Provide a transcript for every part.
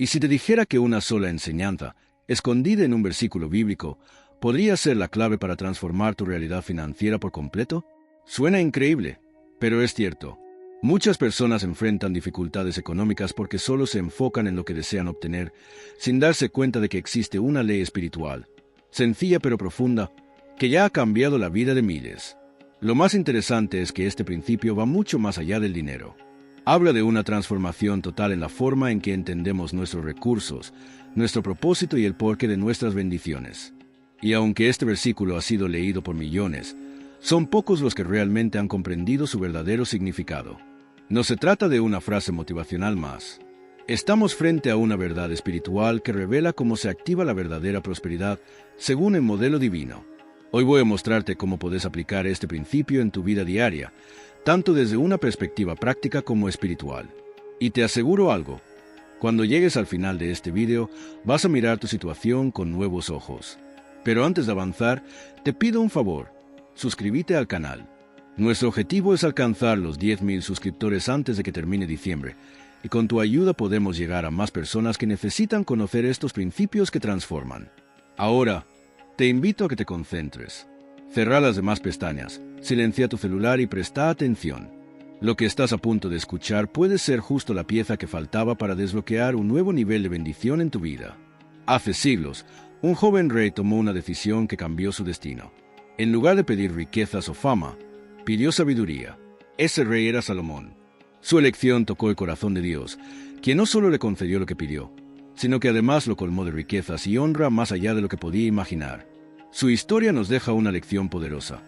Y si te dijera que una sola enseñanza, escondida en un versículo bíblico, podría ser la clave para transformar tu realidad financiera por completo, suena increíble, pero es cierto. Muchas personas enfrentan dificultades económicas porque solo se enfocan en lo que desean obtener, sin darse cuenta de que existe una ley espiritual, sencilla pero profunda, que ya ha cambiado la vida de miles. Lo más interesante es que este principio va mucho más allá del dinero. Habla de una transformación total en la forma en que entendemos nuestros recursos, nuestro propósito y el porqué de nuestras bendiciones. Y aunque este versículo ha sido leído por millones, son pocos los que realmente han comprendido su verdadero significado. No se trata de una frase motivacional más. Estamos frente a una verdad espiritual que revela cómo se activa la verdadera prosperidad según el modelo divino. Hoy voy a mostrarte cómo puedes aplicar este principio en tu vida diaria, tanto desde una perspectiva práctica como espiritual. Y te aseguro algo, cuando llegues al final de este video, vas a mirar tu situación con nuevos ojos. Pero antes de avanzar, te pido un favor, suscríbete al canal. Nuestro objetivo es alcanzar los 10,000 suscriptores antes de que termine diciembre, y con tu ayuda podemos llegar a más personas que necesitan conocer estos principios que transforman. Ahora, te invito a que te concentres. Cerra las demás pestañas, silencia tu celular y presta atención. Lo que estás a punto de escuchar puede ser justo la pieza que faltaba para desbloquear un nuevo nivel de bendición en tu vida. Hace siglos, un joven rey tomó una decisión que cambió su destino. En lugar de pedir riquezas o fama, pidió sabiduría. Ese rey era Salomón. Su elección tocó el corazón de Dios, quien no solo le concedió lo que pidió, sino que además lo colmó de riquezas y honra más allá de lo que podía imaginar. Su historia nos deja una lección poderosa.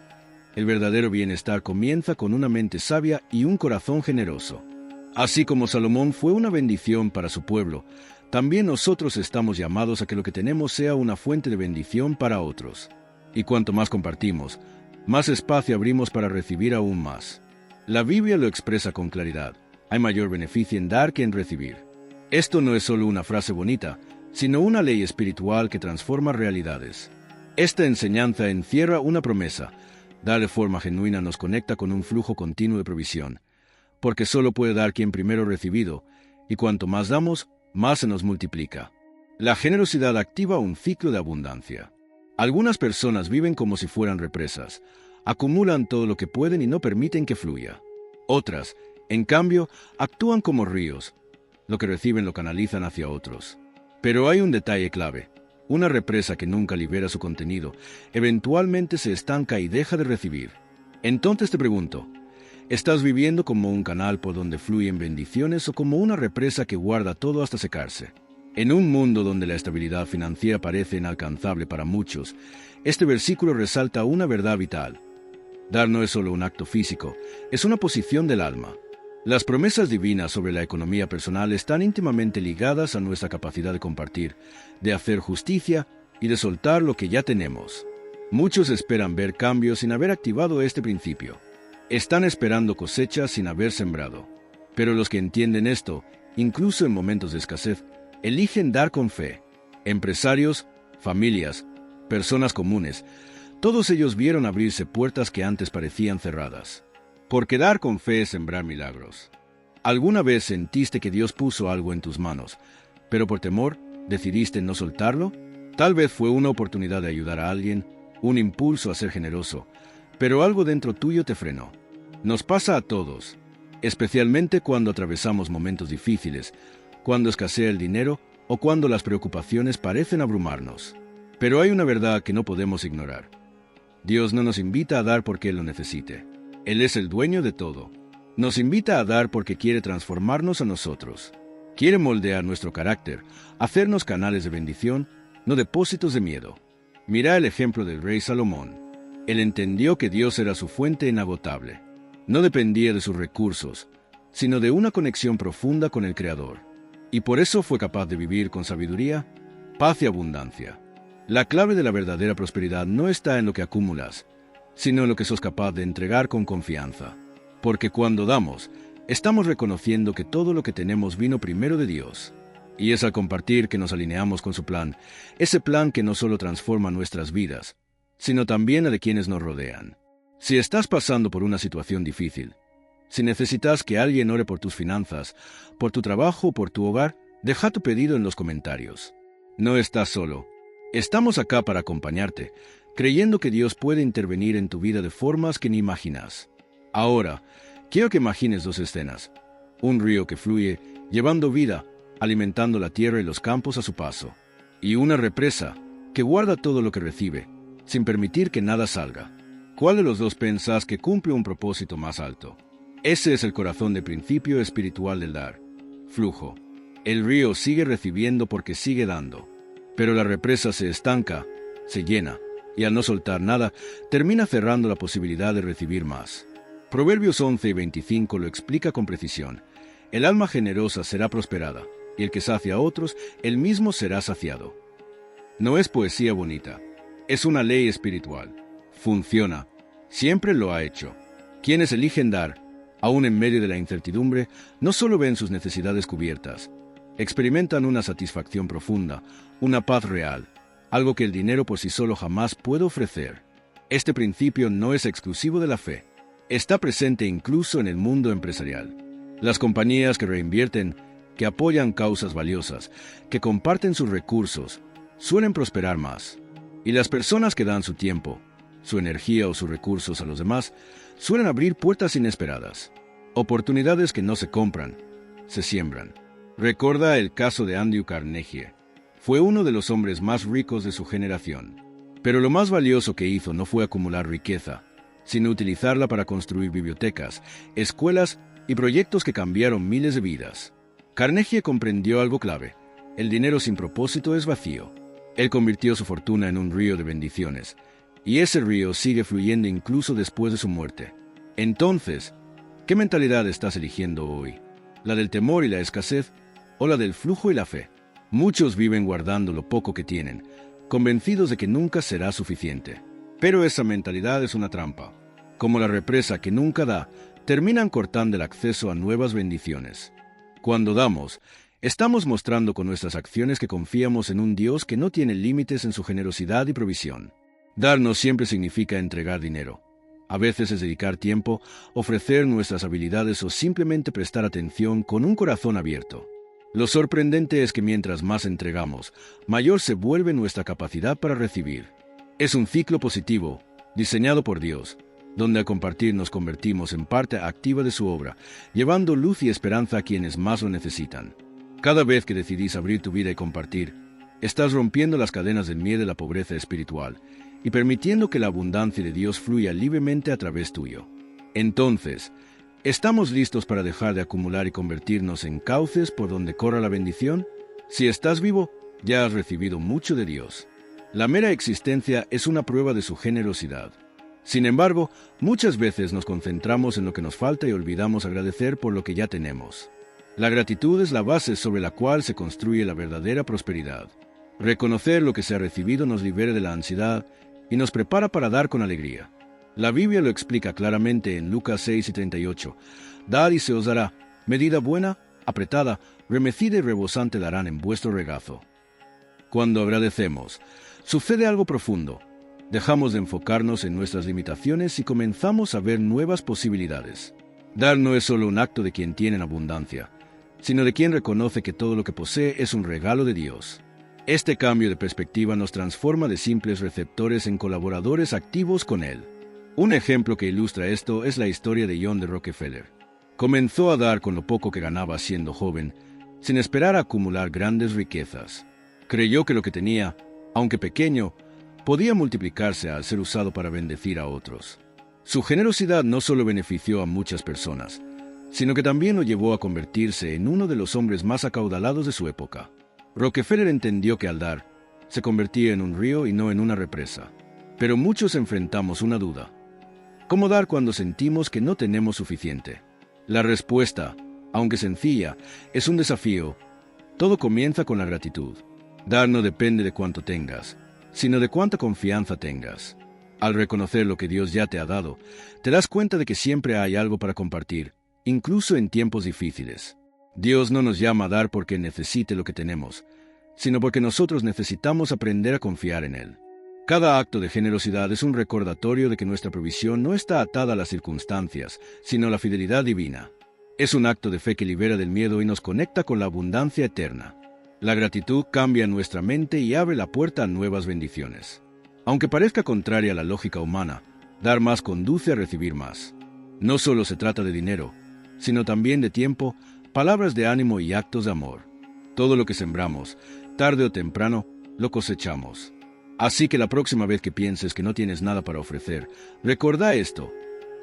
El verdadero bienestar comienza con una mente sabia y un corazón generoso. Así como Salomón fue una bendición para su pueblo, también nosotros estamos llamados a que lo que tenemos sea una fuente de bendición para otros. Y cuanto más compartimos, más espacio abrimos para recibir aún más. La Biblia lo expresa con claridad. Hay mayor beneficio en dar que en recibir. Esto no es solo una frase bonita, sino una ley espiritual que transforma realidades. Esta enseñanza encierra una promesa. Dar de forma genuina nos conecta con un flujo continuo de provisión, porque solo puede dar quien primero recibido, y cuanto más damos, más se nos multiplica. La generosidad activa un ciclo de abundancia. Algunas personas viven como si fueran represas, acumulan todo lo que pueden y no permiten que fluya. Otras, en cambio, actúan como ríos. Lo que reciben lo canalizan hacia otros. Pero hay un detalle clave. Una represa que nunca libera su contenido, eventualmente se estanca y deja de recibir. Entonces te pregunto, ¿estás viviendo como un canal por donde fluyen bendiciones o como una represa que guarda todo hasta secarse? En un mundo donde la estabilidad financiera parece inalcanzable para muchos, este versículo resalta una verdad vital. Dar no es solo un acto físico, es una posición del alma. Las promesas divinas sobre la economía personal están íntimamente ligadas a nuestra capacidad de compartir, de hacer justicia y de soltar lo que ya tenemos. Muchos esperan ver cambios sin haber activado este principio. Están esperando cosechas sin haber sembrado. Pero los que entienden esto, incluso en momentos de escasez, eligen dar con fe. Empresarios, familias, personas comunes, todos ellos vieron abrirse puertas que antes parecían cerradas. Porque dar con fe es sembrar milagros. ¿Alguna vez sentiste que Dios puso algo en tus manos, pero por temor decidiste no soltarlo? Tal vez fue una oportunidad de ayudar a alguien, un impulso a ser generoso, pero algo dentro tuyo te frenó. Nos pasa a todos, especialmente cuando atravesamos momentos difíciles, cuando escasea el dinero o cuando las preocupaciones parecen abrumarnos. Pero hay una verdad que no podemos ignorar. Dios no nos invita a dar porque Él lo necesite. Él es el dueño de todo. Nos invita a dar porque quiere transformarnos a nosotros. Quiere moldear nuestro carácter, hacernos canales de bendición, no depósitos de miedo. Mira el ejemplo del rey Salomón. Él entendió que Dios era su fuente inagotable. No dependía de sus recursos, sino de una conexión profunda con el Creador. Y por eso fue capaz de vivir con sabiduría, paz y abundancia. La clave de la verdadera prosperidad no está en lo que acumulas, sino en lo que sos capaz de entregar con confianza. Porque cuando damos, estamos reconociendo que todo lo que tenemos vino primero de Dios. Y es al compartir que nos alineamos con su plan, ese plan que no solo transforma nuestras vidas, sino también a de quienes nos rodean. Si estás pasando por una situación difícil, si necesitas que alguien ore por tus finanzas, por tu trabajo o por tu hogar, Deja tu pedido en los comentarios. No estás solo. Estamos acá para acompañarte, creyendo que Dios puede intervenir en tu vida de formas que ni imaginas. Ahora, quiero que imagines dos escenas. Un río que fluye, llevando vida, alimentando la tierra y los campos a su paso. Y una represa, que guarda todo lo que recibe, sin permitir que nada salga. ¿Cuál de los dos pensás que cumple un propósito más alto? Ese es el corazón de principio espiritual del dar. Flujo. El río sigue recibiendo porque sigue dando. Pero la represa se estanca, se llena, y al no soltar nada, termina cerrando la posibilidad de recibir más. Proverbios 11 y 25 lo explica con precisión. El alma generosa será prosperada, y el que sacia a otros, él mismo será saciado. No es poesía bonita, es una ley espiritual. Funciona. Siempre lo ha hecho. Quienes eligen dar, aún en medio de la incertidumbre, no solo ven sus necesidades cubiertas, experimentan una satisfacción profunda, una paz real, algo que el dinero por sí solo jamás puede ofrecer. Este principio no es exclusivo de la fe. Está presente incluso en el mundo empresarial. Las compañías que reinvierten, que apoyan causas valiosas, que comparten sus recursos, suelen prosperar más. Y las personas que dan su tiempo, su energía o sus recursos a los demás, suelen abrir puertas inesperadas. Oportunidades que no se compran, se siembran. Recuerda el caso de Andrew Carnegie. Fue uno de los hombres más ricos de su generación. Pero lo más valioso que hizo no fue acumular riqueza, sino utilizarla para construir bibliotecas, escuelas y proyectos que cambiaron miles de vidas. Carnegie comprendió algo clave: el dinero sin propósito es vacío. Él convirtió su fortuna en un río de bendiciones, y ese río sigue fluyendo incluso después de su muerte. Entonces, ¿qué mentalidad estás eligiendo hoy? ¿La del temor y la escasez, o la del flujo y la fe? Muchos viven guardando lo poco que tienen, convencidos de que nunca será suficiente. Pero esa mentalidad es una trampa. Como la represa que nunca da, terminan cortando el acceso a nuevas bendiciones. Cuando damos, estamos mostrando con nuestras acciones que confiamos en un Dios que no tiene límites en su generosidad y provisión. Dar no siempre significa entregar dinero. A veces es dedicar tiempo, ofrecer nuestras habilidades o simplemente prestar atención con un corazón abierto. Lo sorprendente es que mientras más entregamos, mayor se vuelve nuestra capacidad para recibir. Es un ciclo positivo, diseñado por Dios, donde al compartir nos convertimos en parte activa de su obra, llevando luz y esperanza a quienes más lo necesitan. Cada vez que decidís abrir tu vida y compartir, estás rompiendo las cadenas del miedo y la pobreza espiritual, y permitiendo que la abundancia de Dios fluya libremente a través tuyo. Entonces, ¿estamos listos para dejar de acumular y convertirnos en cauces por donde corra la bendición? Si estás vivo, ya has recibido mucho de Dios. La mera existencia es una prueba de su generosidad. Sin embargo, muchas veces nos concentramos en lo que nos falta y olvidamos agradecer por lo que ya tenemos. La gratitud es la base sobre la cual se construye la verdadera prosperidad. Reconocer lo que se ha recibido nos libera de la ansiedad y nos prepara para dar con alegría. La Biblia lo explica claramente en Lucas 6 y 38. Dad y se os dará, medida buena, apretada, remecida y rebosante darán en vuestro regazo. Cuando agradecemos, sucede algo profundo. Dejamos de enfocarnos en nuestras limitaciones y comenzamos a ver nuevas posibilidades. Dar no es solo un acto de quien tiene en abundancia, sino de quien reconoce que todo lo que posee es un regalo de Dios. Este cambio de perspectiva nos transforma de simples receptores en colaboradores activos con Él. Un ejemplo que ilustra esto es la historia de John D. Rockefeller. Comenzó a dar con lo poco que ganaba siendo joven, sin esperar a acumular grandes riquezas. Creyó que lo que tenía, aunque pequeño, podía multiplicarse al ser usado para bendecir a otros. Su generosidad no solo benefició a muchas personas, sino que también lo llevó a convertirse en uno de los hombres más acaudalados de su época. Rockefeller entendió que al dar, se convertía en un río y no en una represa. Pero muchos enfrentamos una duda. ¿Cómo dar cuando sentimos que no tenemos suficiente? La respuesta, aunque sencilla, es un desafío. Todo comienza con la gratitud. Dar no depende de cuánto tengas, sino de cuánta confianza tengas. Al reconocer lo que Dios ya te ha dado, te das cuenta de que siempre hay algo para compartir, incluso en tiempos difíciles. Dios no nos llama a dar porque necesite lo que tenemos, sino porque nosotros necesitamos aprender a confiar en Él. Cada acto de generosidad es un recordatorio de que nuestra provisión no está atada a las circunstancias, sino a la fidelidad divina. Es un acto de fe que libera del miedo y nos conecta con la abundancia eterna. La gratitud cambia nuestra mente y abre la puerta a nuevas bendiciones. Aunque parezca contraria a la lógica humana, dar más conduce a recibir más. No solo se trata de dinero, sino también de tiempo, palabras de ánimo y actos de amor. Todo lo que sembramos, tarde o temprano, lo cosechamos. Así que la próxima vez que pienses que no tienes nada para ofrecer, recuerda esto.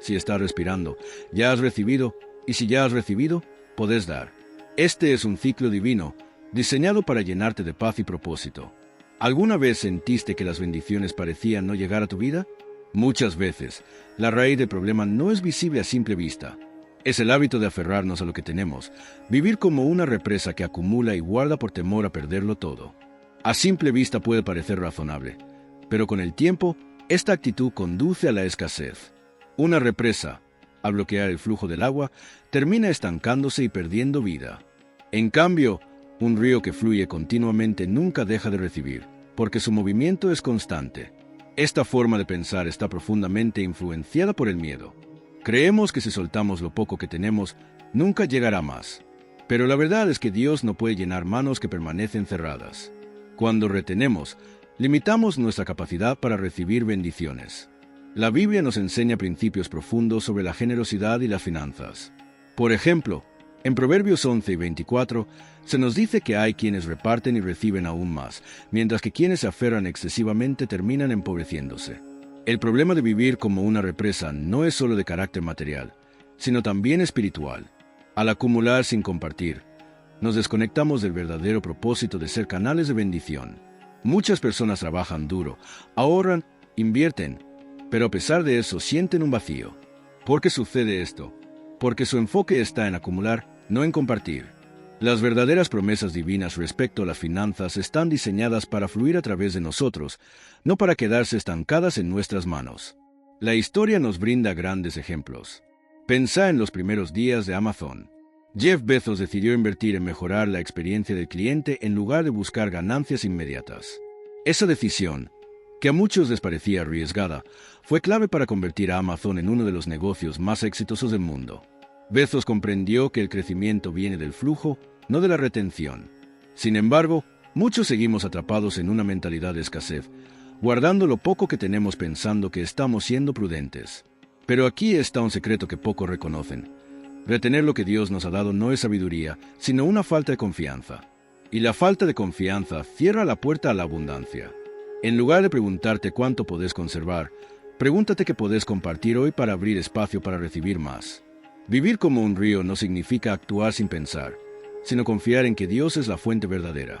Si estás respirando, ya has recibido, y si ya has recibido, podés dar. Este es un ciclo divino, diseñado para llenarte de paz y propósito. ¿Alguna vez sentiste que las bendiciones parecían no llegar a tu vida? Muchas veces, la raíz del problema no es visible a simple vista. Es el hábito de aferrarnos a lo que tenemos, vivir como una represa que acumula y guarda por temor a perderlo todo. A simple vista puede parecer razonable, pero con el tiempo, esta actitud conduce a la escasez. Una represa, al bloquear el flujo del agua, termina estancándose y perdiendo vida. En cambio, un río que fluye continuamente nunca deja de recibir, porque su movimiento es constante. Esta forma de pensar está profundamente influenciada por el miedo. Creemos que si soltamos lo poco que tenemos, nunca llegará más. Pero la verdad es que Dios no puede llenar manos que permanecen cerradas. Cuando retenemos, limitamos nuestra capacidad para recibir bendiciones. La Biblia nos enseña principios profundos sobre la generosidad y las finanzas. Por ejemplo, en Proverbios 11 y 24, se nos dice que hay quienes reparten y reciben aún más, mientras que quienes se aferran excesivamente terminan empobreciéndose. El problema de vivir como una represa no es solo de carácter material, sino también espiritual. Al acumular sin compartir, nos desconectamos del verdadero propósito de ser canales de bendición. Muchas personas trabajan duro, ahorran, invierten, pero a pesar de eso sienten un vacío. ¿Por qué sucede esto? Porque su enfoque está en acumular, no en compartir. Las verdaderas promesas divinas respecto a las finanzas están diseñadas para fluir a través de nosotros, no para quedarse estancadas en nuestras manos. La historia nos brinda grandes ejemplos. Pensá en los primeros días de Amazon. Jeff Bezos decidió invertir en mejorar la experiencia del cliente en lugar de buscar ganancias inmediatas. Esa decisión, que a muchos les parecía arriesgada, fue clave para convertir a Amazon en uno de los negocios más exitosos del mundo. Bezos comprendió que el crecimiento viene del flujo, no de la retención. Sin embargo, muchos seguimos atrapados en una mentalidad de escasez, guardando lo poco que tenemos pensando que estamos siendo prudentes. Pero aquí está un secreto que pocos reconocen. Retener lo que Dios nos ha dado no es sabiduría, sino una falta de confianza. Y la falta de confianza cierra la puerta a la abundancia. En lugar de preguntarte cuánto podés conservar, pregúntate qué podés compartir hoy para abrir espacio para recibir más. Vivir como un río no significa actuar sin pensar, sino confiar en que Dios es la fuente verdadera.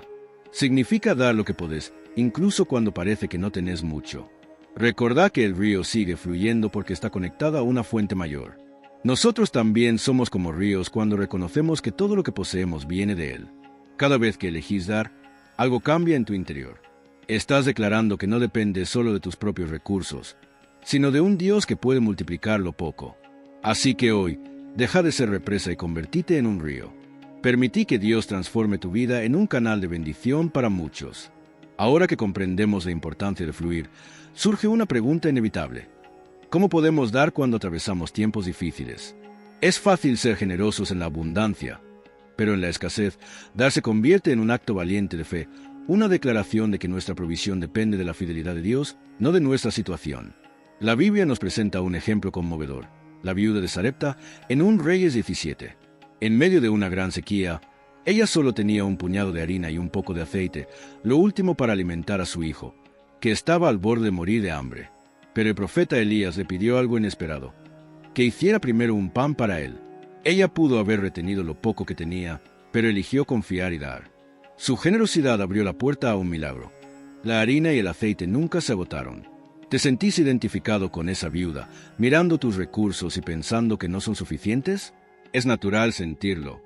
Significa dar lo que podés, incluso cuando parece que no tenés mucho. Recordá que el río sigue fluyendo porque está conectado a una fuente mayor. Nosotros también somos como ríos cuando reconocemos que todo lo que poseemos viene de Él. Cada vez que elegís dar, algo cambia en tu interior. Estás declarando que no dependes solo de tus propios recursos, sino de un Dios que puede multiplicar lo poco. Así que hoy, deja de ser represa y convertite en un río. Permití que Dios transforme tu vida en un canal de bendición para muchos. Ahora que comprendemos la importancia de fluir, surge una pregunta inevitable. ¿Cómo podemos dar cuando atravesamos tiempos difíciles? Es fácil ser generosos en la abundancia, pero en la escasez, dar se convierte en un acto valiente de fe, una declaración de que nuestra provisión depende de la fidelidad de Dios, no de nuestra situación. La Biblia nos presenta un ejemplo conmovedor. La viuda de Sarepta en 1 Reyes 17. En medio de una gran sequía, ella solo tenía un puñado de harina y un poco de aceite, lo último para alimentar a su hijo, que estaba al borde de morir de hambre. Pero el profeta Elías le pidió algo inesperado, que hiciera primero un pan para él. Ella pudo haber retenido lo poco que tenía, pero eligió confiar y dar. Su generosidad abrió la puerta a un milagro. La harina y el aceite nunca se agotaron. ¿Te sentís identificado con esa viuda, mirando tus recursos y pensando que no son suficientes? Es natural sentirlo.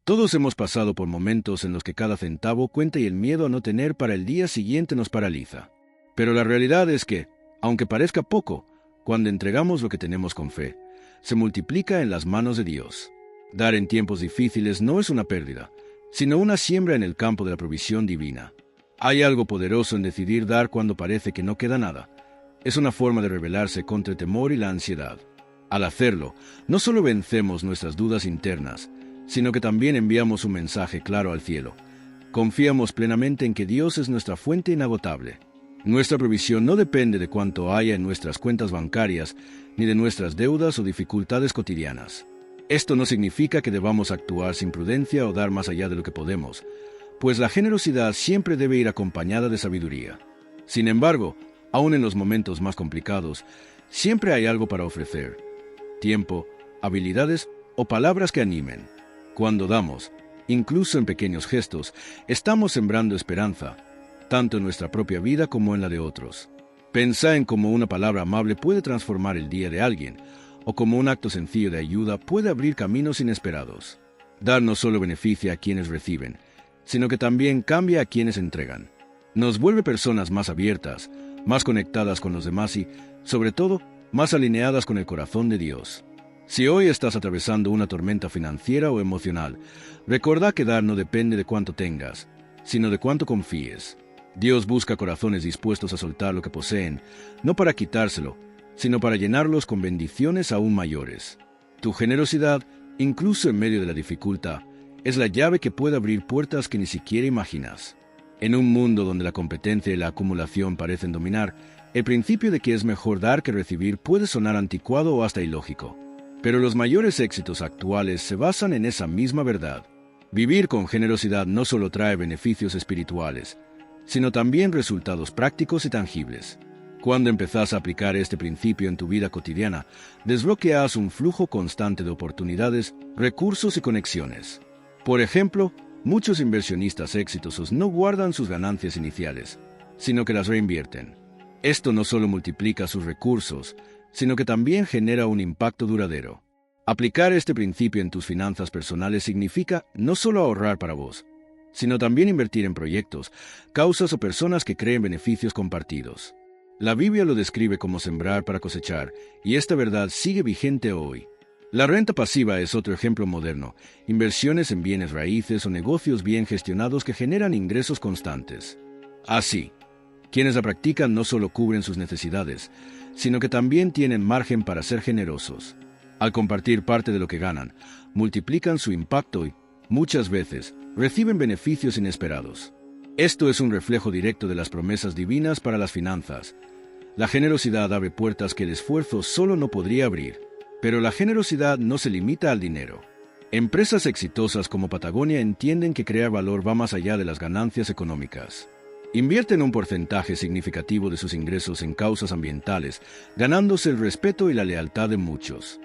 Todos hemos pasado por momentos en los que cada centavo cuenta y el miedo a no tener para el día siguiente nos paraliza. Pero la realidad es que, aunque parezca poco, cuando entregamos lo que tenemos con fe, se multiplica en las manos de Dios. Dar en tiempos difíciles no es una pérdida, sino una siembra en el campo de la provisión divina. Hay algo poderoso en decidir dar cuando parece que no queda nada. Es una forma de rebelarse contra el temor y la ansiedad. Al hacerlo, no solo vencemos nuestras dudas internas, sino que también enviamos un mensaje claro al cielo. Confiamos plenamente en que Dios es nuestra fuente inagotable. Nuestra provisión no depende de cuánto haya en nuestras cuentas bancarias, ni de nuestras deudas o dificultades cotidianas. Esto no significa que debamos actuar sin prudencia o dar más allá de lo que podemos, pues la generosidad siempre debe ir acompañada de sabiduría. Sin embargo, aun en los momentos más complicados, siempre hay algo para ofrecer: tiempo, habilidades o palabras que animen. Cuando damos, incluso en pequeños gestos, estamos sembrando esperanza, tanto en nuestra propia vida como en la de otros. Pensá en cómo una palabra amable puede transformar el día de alguien, o cómo un acto sencillo de ayuda puede abrir caminos inesperados. Dar no solo beneficia a quienes reciben, sino que también cambia a quienes entregan. Nos vuelve personas más abiertas, más conectadas con los demás y, sobre todo, más alineadas con el corazón de Dios. Si hoy estás atravesando una tormenta financiera o emocional, recordá que dar no depende de cuánto tengas, sino de cuánto confíes. Dios busca corazones dispuestos a soltar lo que poseen, no para quitárselo, sino para llenarlos con bendiciones aún mayores. Tu generosidad, incluso en medio de la dificultad, es la llave que puede abrir puertas que ni siquiera imaginas. En un mundo donde la competencia y la acumulación parecen dominar, el principio de que es mejor dar que recibir puede sonar anticuado o hasta ilógico. Pero los mayores éxitos actuales se basan en esa misma verdad. Vivir con generosidad no solo trae beneficios espirituales, sino también resultados prácticos y tangibles. Cuando empezás a aplicar este principio en tu vida cotidiana, desbloqueas un flujo constante de oportunidades, recursos y conexiones. Por ejemplo, muchos inversionistas exitosos no guardan sus ganancias iniciales, sino que las reinvierten. Esto no solo multiplica sus recursos, sino que también genera un impacto duradero. Aplicar este principio en tus finanzas personales significa no solo ahorrar para vos, sino también invertir en proyectos, causas o personas que creen beneficios compartidos. La Biblia lo describe como sembrar para cosechar, y esta verdad sigue vigente hoy. La renta pasiva es otro ejemplo moderno: inversiones en bienes raíces o negocios bien gestionados que generan ingresos constantes. Así, quienes la practican no solo cubren sus necesidades, sino que también tienen margen para ser generosos. Al compartir parte de lo que ganan, multiplican su impacto y, muchas veces, reciben beneficios inesperados. Esto es un reflejo directo de las promesas divinas para las finanzas. La generosidad abre puertas que el esfuerzo solo no podría abrir. Pero la generosidad no se limita al dinero. Empresas exitosas como Patagonia entienden que crear valor va más allá de las ganancias económicas. Invierten un porcentaje significativo de sus ingresos en causas ambientales, ganándose el respeto y la lealtad de muchos.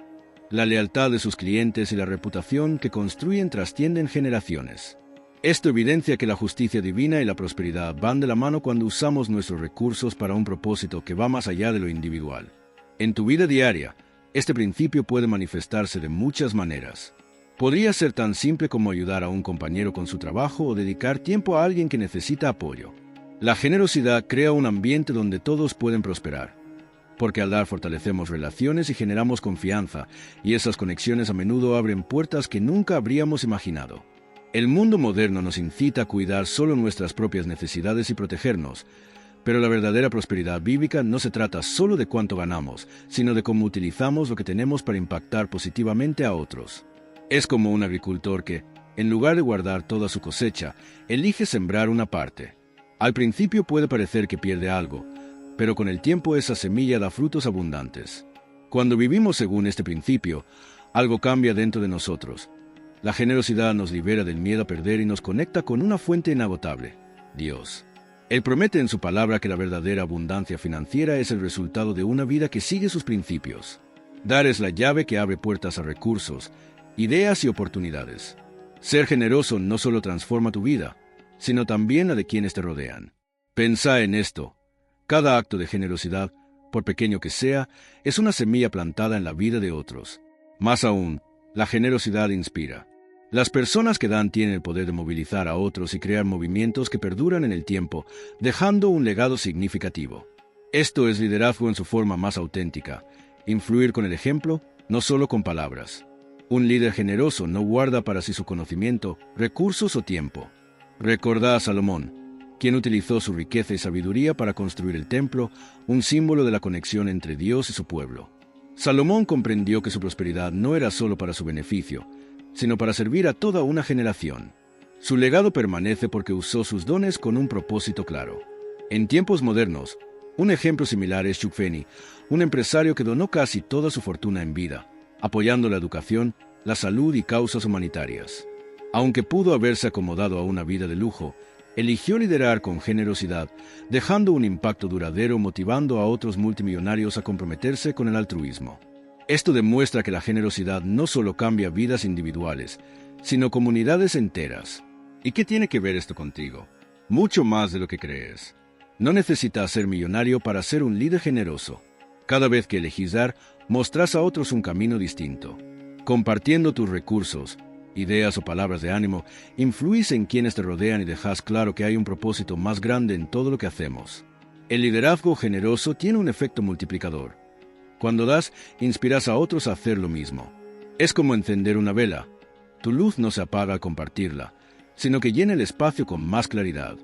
La lealtad de sus clientes y la reputación que construyen trascienden generaciones. Esto evidencia que la justicia divina y la prosperidad van de la mano cuando usamos nuestros recursos para un propósito que va más allá de lo individual. En tu vida diaria, este principio puede manifestarse de muchas maneras. Podría ser tan simple como ayudar a un compañero con su trabajo o dedicar tiempo a alguien que necesita apoyo. La generosidad crea un ambiente donde todos pueden prosperar, porque al dar fortalecemos relaciones y generamos confianza, y esas conexiones a menudo abren puertas que nunca habríamos imaginado. El mundo moderno nos incita a cuidar solo nuestras propias necesidades y protegernos, pero la verdadera prosperidad bíblica no se trata solo de cuánto ganamos, sino de cómo utilizamos lo que tenemos para impactar positivamente a otros. Es como un agricultor que, en lugar de guardar toda su cosecha, elige sembrar una parte. Al principio puede parecer que pierde algo, pero con el tiempo esa semilla da frutos abundantes. Cuando vivimos según este principio, algo cambia dentro de nosotros. La generosidad nos libera del miedo a perder y nos conecta con una fuente inagotable, Dios. Él promete en su palabra que la verdadera abundancia financiera es el resultado de una vida que sigue sus principios. Dar es la llave que abre puertas a recursos, ideas y oportunidades. Ser generoso no solo transforma tu vida, sino también la de quienes te rodean. Pensá en esto. Cada acto de generosidad, por pequeño que sea, es una semilla plantada en la vida de otros. Más aún, la generosidad inspira. Las personas que dan tienen el poder de movilizar a otros y crear movimientos que perduran en el tiempo, dejando un legado significativo. Esto es liderazgo en su forma más auténtica: influir con el ejemplo, no solo con palabras. Un líder generoso no guarda para sí su conocimiento, recursos o tiempo. Recordá a Salomón, quien utilizó su riqueza y sabiduría para construir el templo, un símbolo de la conexión entre Dios y su pueblo. Salomón comprendió que su prosperidad no era solo para su beneficio, sino para servir a toda una generación. Su legado permanece porque usó sus dones con un propósito claro. En tiempos modernos, un ejemplo similar es Chuck Finney, un empresario que donó casi toda su fortuna en vida, apoyando la educación, la salud y causas humanitarias. Aunque pudo haberse acomodado a una vida de lujo, eligió liderar con generosidad, dejando un impacto duradero motivando a otros multimillonarios a comprometerse con el altruismo. Esto demuestra que la generosidad no solo cambia vidas individuales, sino comunidades enteras. ¿Y qué tiene que ver esto contigo? Mucho más de lo que crees. No necesitas ser millonario para ser un líder generoso. Cada vez que elegís dar, mostrás a otros un camino distinto. Compartiendo tus recursos, ideas o palabras de ánimo, influís en quienes te rodean y dejas claro que hay un propósito más grande en todo lo que hacemos. El liderazgo generoso tiene un efecto multiplicador. Cuando das, inspiras a otros a hacer lo mismo. Es como encender una vela. Tu luz no se apaga al compartirla, sino que llena el espacio con más claridad.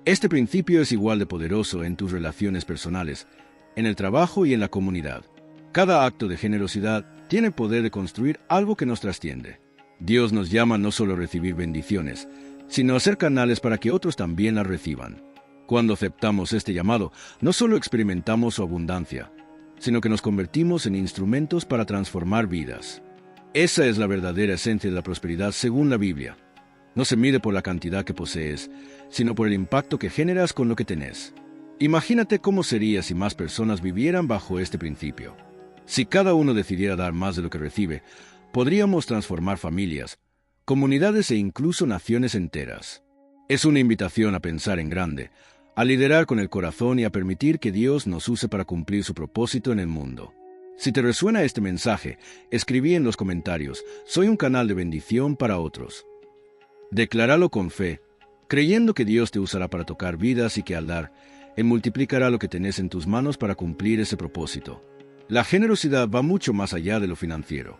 Este principio es igual de poderoso en tus relaciones personales, en el trabajo y en la comunidad. Cada acto de generosidad tiene el poder de construir algo que nos trasciende. Dios nos llama no solo a recibir bendiciones, sino a ser canales para que otros también las reciban. Cuando aceptamos este llamado, no solo experimentamos su abundancia, sino que nos convertimos en instrumentos para transformar vidas. Esa es la verdadera esencia de la prosperidad según la Biblia. No se mide por la cantidad que posees, sino por el impacto que generas con lo que tenés. Imagínate cómo sería si más personas vivieran bajo este principio. Si cada uno decidiera dar más de lo que recibe, podríamos transformar familias, comunidades e incluso naciones enteras. Es una invitación a pensar en grande, a liderar con el corazón y a permitir que Dios nos use para cumplir su propósito en el mundo. Si te resuena este mensaje, escribí en los comentarios: soy un canal de bendición para otros. Decláralo con fe, creyendo que Dios te usará para tocar vidas y que al dar, Él multiplicará lo que tenés en tus manos para cumplir ese propósito. La generosidad va mucho más allá de lo financiero.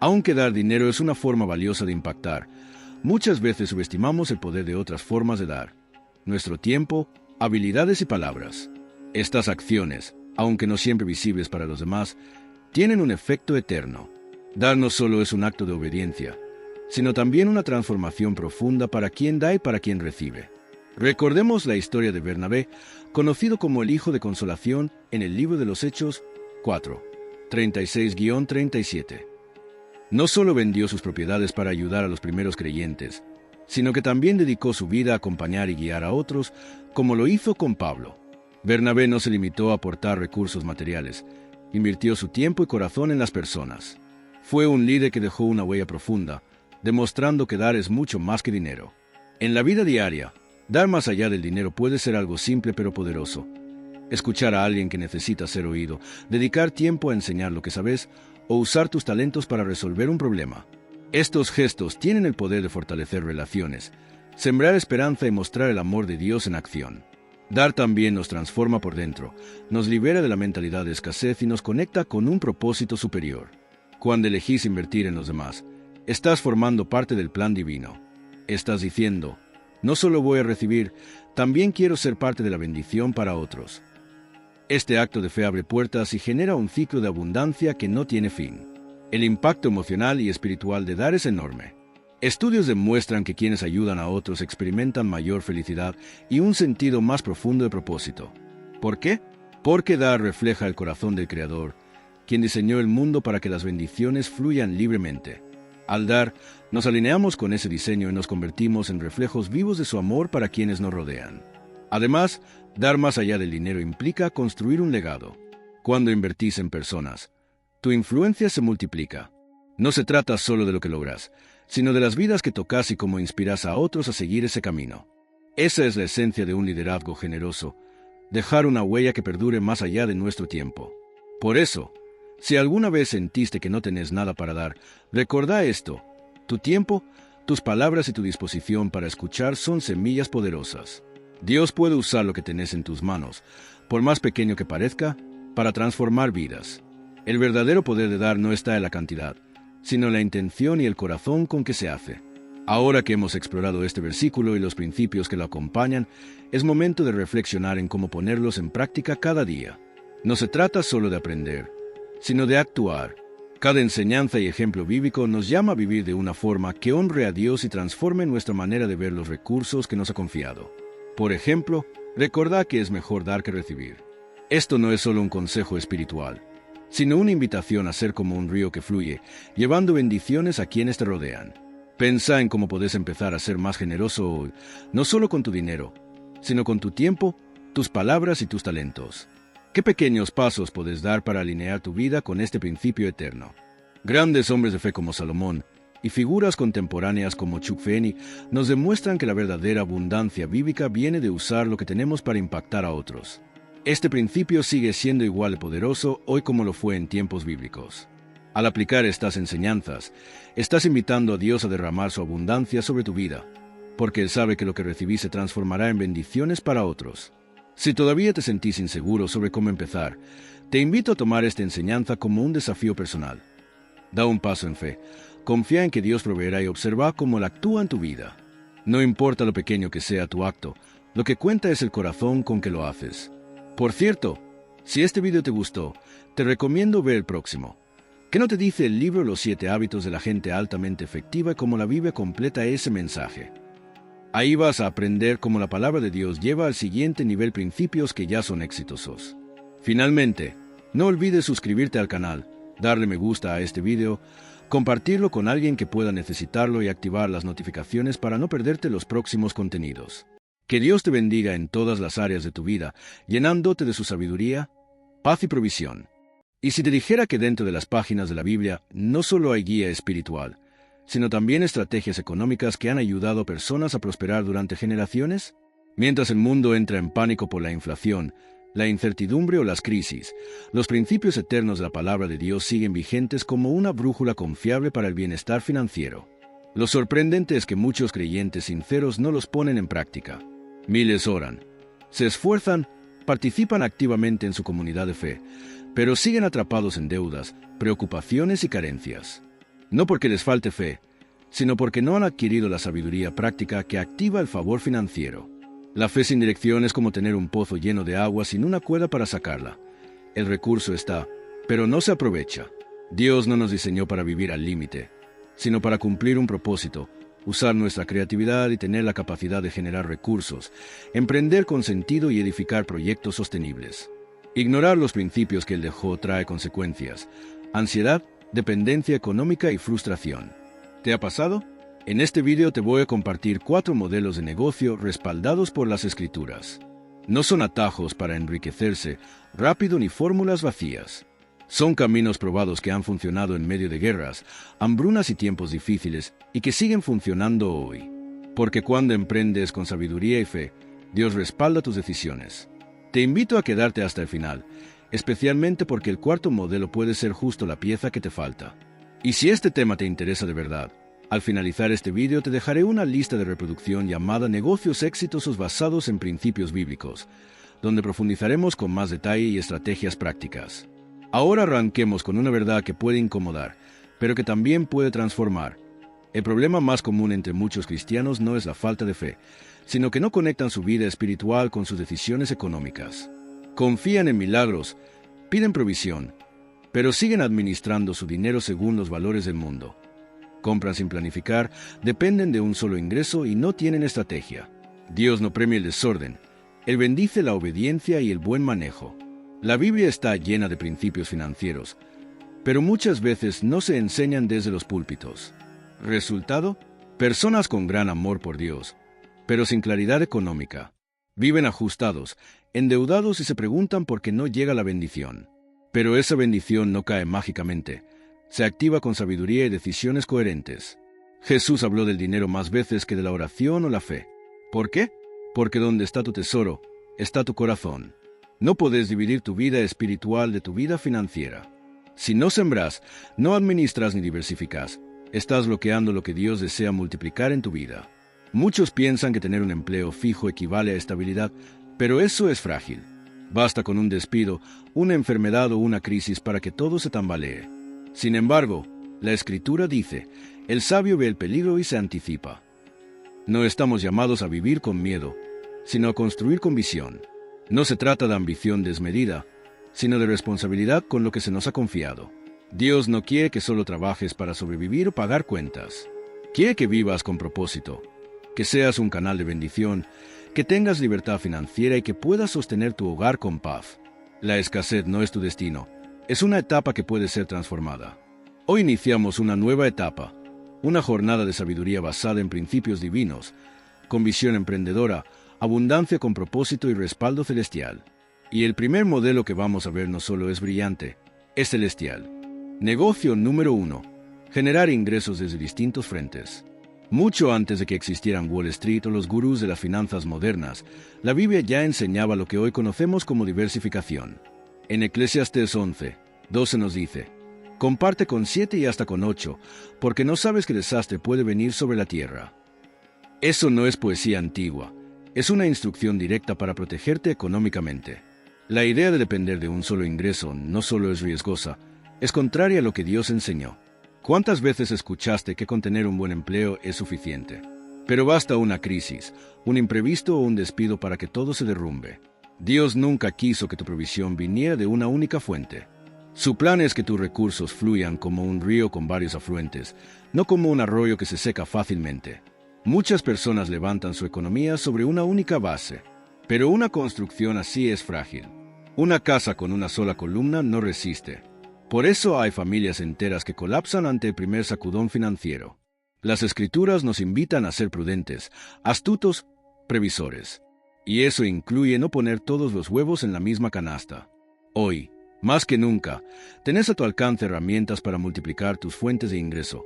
Aunque dar dinero es una forma valiosa de impactar, muchas veces subestimamos el poder de otras formas de dar: nuestro tiempo, habilidades y palabras. Estas acciones, aunque no siempre visibles para los demás, tienen un efecto eterno. Dar no solo es un acto de obediencia, sino también una transformación profunda para quien da y para quien recibe. Recordemos la historia de Bernabé, conocido como el Hijo de Consolación en el libro de los Hechos 4, 36-37. No solo vendió sus propiedades para ayudar a los primeros creyentes, sino que también dedicó su vida a acompañar y guiar a otros, como lo hizo con Pablo. Bernabé no se limitó a aportar recursos materiales, invirtió su tiempo y corazón en las personas. Fue un líder que dejó una huella profunda, demostrando que dar es mucho más que dinero. En la vida diaria, dar más allá del dinero puede ser algo simple pero poderoso. Escuchar a alguien que necesita ser oído, dedicar tiempo a enseñar lo que sabes, o usar tus talentos para resolver un problema. Estos gestos tienen el poder de fortalecer relaciones, sembrar esperanza y mostrar el amor de Dios en acción. Dar también nos transforma por dentro, nos libera de la mentalidad de escasez y nos conecta con un propósito superior. Cuando elegís invertir en los demás, estás formando parte del plan divino. Estás diciendo: no solo voy a recibir, también quiero ser parte de la bendición para otros. Este acto de fe abre puertas y genera un ciclo de abundancia que no tiene fin. El impacto emocional y espiritual de dar es enorme. Estudios demuestran que quienes ayudan a otros experimentan mayor felicidad y un sentido más profundo de propósito. ¿Por qué? Porque dar refleja el corazón del Creador, quien diseñó el mundo para que las bendiciones fluyan libremente. Al dar, nos alineamos con ese diseño y nos convertimos en reflejos vivos de su amor para quienes nos rodean. Además, dar más allá del dinero implica construir un legado. Cuando invertís en personas, tu influencia se multiplica. No se trata solo de lo que logras, sino de las vidas que tocas y cómo inspiras a otros a seguir ese camino. Esa es la esencia de un liderazgo generoso: dejar una huella que perdure más allá de nuestro tiempo. Por eso, si alguna vez sentiste que no tenés nada para dar, recordá esto: tu tiempo, tus palabras y tu disposición para escuchar son semillas poderosas. Dios puede usar lo que tenés en tus manos, por más pequeño que parezca, para transformar vidas. El verdadero poder de dar no está en la cantidad, sino en la intención y el corazón con que se hace. Ahora que hemos explorado este versículo y los principios que lo acompañan, es momento de reflexionar en cómo ponerlos en práctica cada día. No se trata solo de aprender, sino de actuar. Cada enseñanza y ejemplo bíblico nos llama a vivir de una forma que honre a Dios y transforme nuestra manera de ver los recursos que nos ha confiado. Por ejemplo, recordad que es mejor dar que recibir. Esto no es solo un consejo espiritual, sino una invitación a ser como un río que fluye, llevando bendiciones a quienes te rodean. Pensá en cómo podés empezar a ser más generoso hoy, no solo con tu dinero, sino con tu tiempo, tus palabras y tus talentos. ¿Qué pequeños pasos podés dar para alinear tu vida con este principio eterno? Grandes hombres de fe como Salomón y figuras contemporáneas como Chuck Finney nos demuestran que la verdadera abundancia bíblica viene de usar lo que tenemos para impactar a otros. Este principio sigue siendo igual de poderoso hoy como lo fue en tiempos bíblicos. Al aplicar estas enseñanzas, estás invitando a Dios a derramar su abundancia sobre tu vida, porque Él sabe que lo que recibís se transformará en bendiciones para otros. Si todavía te sentís inseguro sobre cómo empezar, te invito a tomar esta enseñanza como un desafío personal. Da un paso en fe, confía en que Dios proveerá y observa cómo Él actúa en tu vida. No importa lo pequeño que sea tu acto, lo que cuenta es el corazón con que lo haces. Por cierto, si este video te gustó, te recomiendo ver el próximo. ¿Qué no te dice el libro Los 7 hábitos de la gente altamente efectiva y cómo la Biblia completa ese mensaje? Ahí vas a aprender cómo la palabra de Dios lleva al siguiente nivel principios que ya son exitosos. Finalmente, no olvides suscribirte al canal, darle me gusta a este video, compartirlo con alguien que pueda necesitarlo y activar las notificaciones para no perderte los próximos contenidos. Que Dios te bendiga en todas las áreas de tu vida, llenándote de su sabiduría, paz y provisión. Y si te dijera que dentro de las páginas de la Biblia no solo hay guía espiritual, sino también estrategias económicas que han ayudado a personas a prosperar durante generaciones? Mientras el mundo entra en pánico por la inflación, la incertidumbre o las crisis, los principios eternos de la palabra de Dios siguen vigentes como una brújula confiable para el bienestar financiero. Lo sorprendente es que muchos creyentes sinceros no los ponen en práctica. Miles oran, se esfuerzan, participan activamente en su comunidad de fe, pero siguen atrapados en deudas, preocupaciones y carencias. No porque les falte fe, sino porque no han adquirido la sabiduría práctica que activa el favor financiero. La fe sin dirección es como tener un pozo lleno de agua sin una cuerda para sacarla. El recurso está, pero no se aprovecha. Dios no nos diseñó para vivir al límite, sino para cumplir un propósito, usar nuestra creatividad y tener la capacidad de generar recursos, emprender con sentido y edificar proyectos sostenibles. Ignorar los principios que Él dejó trae consecuencias: ansiedad, dependencia económica y frustración. ¿Te ha pasado? En este video te voy a compartir 4 modelos de negocio respaldados por las Escrituras. No son atajos para enriquecerse rápido ni fórmulas vacías. Son caminos probados que han funcionado en medio de guerras, hambrunas y tiempos difíciles y que siguen funcionando hoy. Porque cuando emprendes con sabiduría y fe, Dios respalda tus decisiones. Te invito a quedarte hasta el final, especialmente porque el 4º modelo puede ser justo la pieza que te falta. Y si este tema te interesa de verdad, al finalizar este video te dejaré una lista de reproducción llamada Negocios exitosos basados en principios bíblicos, donde profundizaremos con más detalle y estrategias prácticas. Ahora arranquemos con una verdad que puede incomodar, pero que también puede transformar. El problema más común entre muchos cristianos no es la falta de fe, sino que no conectan su vida espiritual con sus decisiones económicas. Confían en milagros, piden provisión, pero siguen administrando su dinero según los valores del mundo. Compran sin planificar, dependen de un solo ingreso y no tienen estrategia. Dios no premia el desorden, Él bendice la obediencia y el buen manejo. La Biblia está llena de principios financieros, pero muchas veces no se enseñan desde los púlpitos. Resultado: personas con gran amor por Dios, pero sin claridad económica. Viven ajustados, endeudados y se preguntan por qué no llega la bendición. Pero esa bendición no cae mágicamente. Se activa con sabiduría y decisiones coherentes. Jesús habló del dinero más veces que de la oración o la fe. ¿Por qué? Porque donde está tu tesoro, está tu corazón. No puedes dividir tu vida espiritual de tu vida financiera. Si no sembras, no administras ni diversificas, estás bloqueando lo que Dios desea multiplicar en tu vida. Muchos piensan que tener un empleo fijo equivale a estabilidad, pero eso es frágil. Basta con un despido, una enfermedad o una crisis para que todo se tambalee. Sin embargo, la Escritura dice, el sabio ve el peligro y se anticipa. No estamos llamados a vivir con miedo, sino a construir con visión. No se trata de ambición desmedida, sino de responsabilidad con lo que se nos ha confiado. Dios no quiere que solo trabajes para sobrevivir o pagar cuentas. Quiere que vivas con propósito, que seas un canal de bendición, que tengas libertad financiera y que puedas sostener tu hogar con paz. La escasez no es tu destino, es una etapa que puede ser transformada. Hoy iniciamos una nueva etapa, una jornada de sabiduría basada en principios divinos, con visión emprendedora, abundancia con propósito y respaldo celestial. Y el primer modelo que vamos a ver no solo es brillante, es celestial. Negocio número 1. Generar ingresos desde distintos frentes. Mucho antes de que existieran Wall Street o los gurús de las finanzas modernas, la Biblia ya enseñaba lo que hoy conocemos como diversificación. En Eclesiastés 11:12 nos dice: comparte con 7 y hasta con 8, porque no sabes qué desastre puede venir sobre la tierra. Eso no es poesía antigua, es una instrucción directa para protegerte económicamente. La idea de depender de un solo ingreso no solo es riesgosa, es contraria a lo que Dios enseñó. ¿Cuántas veces escuchaste que con tener un buen empleo es suficiente? Pero basta una crisis, un imprevisto o un despido para que todo se derrumbe. Dios nunca quiso que tu provisión viniera de una única fuente. Su plan es que tus recursos fluyan como un río con varios afluentes, no como un arroyo que se seca fácilmente. Muchas personas levantan su economía sobre una única base, pero una construcción así es frágil. Una casa con una sola columna no resiste. Por eso hay familias enteras que colapsan ante el primer sacudón financiero. Las Escrituras nos invitan a ser prudentes, astutos, previsores. Y eso incluye no poner todos los huevos en la misma canasta. Hoy, más que nunca, tenés a tu alcance herramientas para multiplicar tus fuentes de ingreso.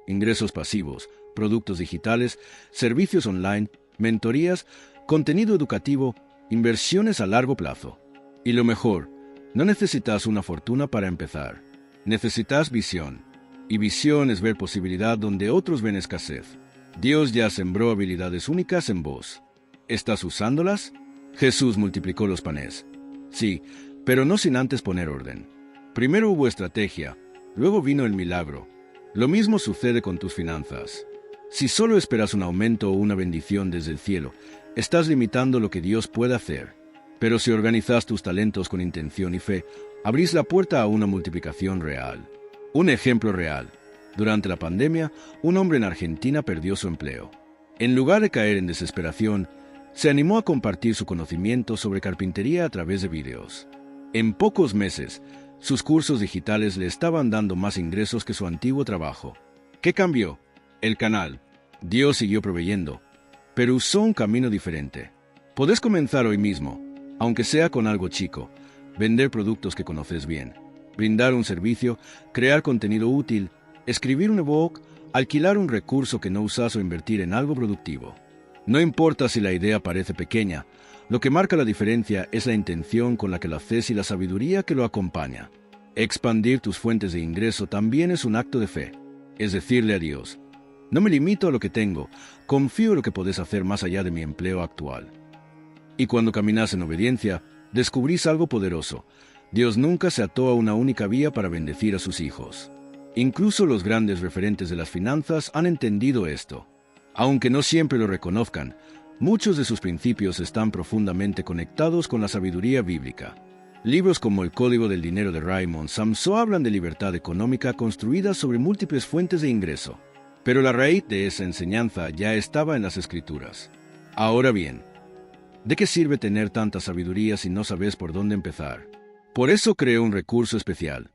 Ingresos pasivos, productos digitales, servicios online, mentorías, contenido educativo, inversiones a largo plazo. Y lo mejor, no necesitas una fortuna para empezar. Necesitas visión. Y visión es ver posibilidad donde otros ven escasez. Dios ya sembró habilidades únicas en vos. ¿Estás usándolas? Jesús multiplicó los panes. Sí, pero no sin antes poner orden. Primero hubo estrategia, luego vino el milagro. Lo mismo sucede con tus finanzas. Si solo esperas un aumento o una bendición desde el cielo, estás limitando lo que Dios puede hacer. Pero si organizas tus talentos con intención y fe, abrís la puerta a una multiplicación real. Un ejemplo real. Durante la pandemia, un hombre en Argentina perdió su empleo. En lugar de caer en desesperación, se animó a compartir su conocimiento sobre carpintería a través de vídeos. En pocos meses, sus cursos digitales le estaban dando más ingresos que su antiguo trabajo. ¿Qué cambió? El canal. Dios siguió proveyendo, pero usó un camino diferente. Podés comenzar hoy mismo, aunque sea con algo chico, vender productos que conoces bien, brindar un servicio, crear contenido útil, escribir un ebook, alquilar un recurso que no usas o invertir en algo productivo. No importa si la idea parece pequeña, lo que marca la diferencia es la intención con la que lo haces y la sabiduría que lo acompaña. Expandir tus fuentes de ingreso también es un acto de fe, es decirle a Dios: no me limito a lo que tengo, confío en lo que podés hacer más allá de mi empleo actual. Y cuando caminas en obediencia, descubrís algo poderoso. Dios nunca se ató a una única vía para bendecir a sus hijos. Incluso los grandes referentes de las finanzas han entendido esto. Aunque no siempre lo reconozcan, muchos de sus principios están profundamente conectados con la sabiduría bíblica. Libros como El Código del Dinero de Raymond Samso hablan de libertad económica construida sobre múltiples fuentes de ingreso. Pero la raíz de esa enseñanza ya estaba en las Escrituras. Ahora bien, ¿de qué sirve tener tanta sabiduría si no sabes por dónde empezar? Por eso creé un recurso especial,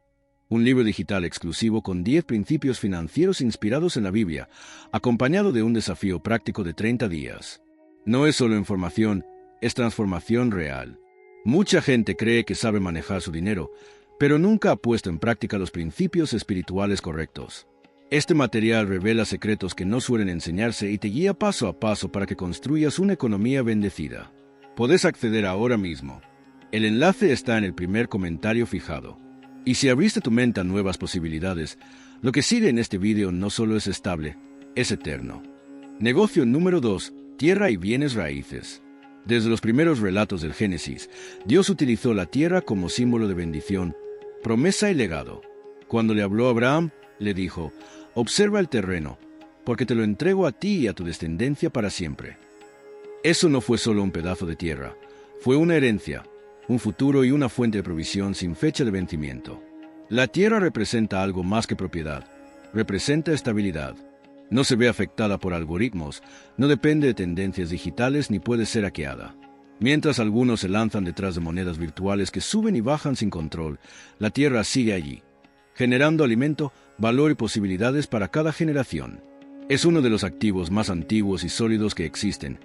un libro digital exclusivo con 10 principios financieros inspirados en la Biblia, acompañado de un desafío práctico de 30 días. No es solo información, es transformación real. Mucha gente cree que sabe manejar su dinero, pero nunca ha puesto en práctica los principios espirituales correctos. Este material revela secretos que no suelen enseñarse y te guía paso a paso para que construyas una economía bendecida. Podés acceder ahora mismo. El enlace está en el primer comentario fijado. Y si abriste tu mente a nuevas posibilidades, lo que sigue en este video no solo es estable, es eterno. Negocio número 2. Tierra y bienes raíces. Desde los primeros relatos del Génesis, Dios utilizó la tierra como símbolo de bendición, promesa y legado. Cuando le habló a Abraham, le dijo: observa el terreno, porque te lo entrego a ti y a tu descendencia para siempre. Eso no fue solo un pedazo de tierra, fue una herencia, un futuro y una fuente de provisión sin fecha de vencimiento. La tierra representa algo más que propiedad. Representa estabilidad. No se ve afectada por algoritmos, no depende de tendencias digitales ni puede ser hackeada. Mientras algunos se lanzan detrás de monedas virtuales que suben y bajan sin control, la tierra sigue allí, generando alimento, valor y posibilidades para cada generación. Es uno de los activos más antiguos y sólidos que existen,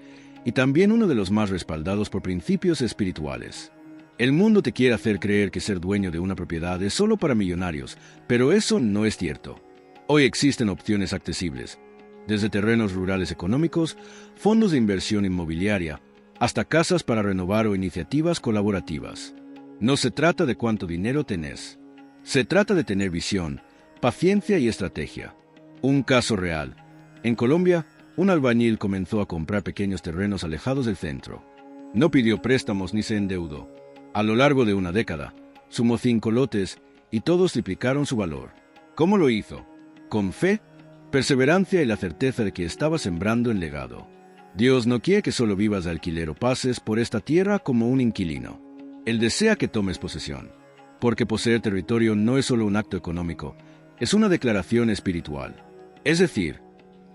y también uno de los más respaldados por principios espirituales. El mundo te quiere hacer creer que ser dueño de una propiedad es solo para millonarios, pero eso no es cierto. Hoy existen opciones accesibles, desde terrenos rurales económicos, fondos de inversión inmobiliaria, hasta casas para renovar o iniciativas colaborativas. No se trata de cuánto dinero tenés. Se trata de tener visión, paciencia y estrategia. Un caso real. En Colombia, un albañil comenzó a comprar pequeños terrenos alejados del centro. No pidió préstamos ni se endeudó. A lo largo de una década, sumó 5 lotes y todos triplicaron su valor. ¿Cómo lo hizo? Con fe, perseverancia y la certeza de que estaba sembrando en legado. Dios no quiere que solo vivas de alquiler o pases por esta tierra como un inquilino. Él desea que tomes posesión, porque poseer territorio no es solo un acto económico, es una declaración espiritual. Es decir,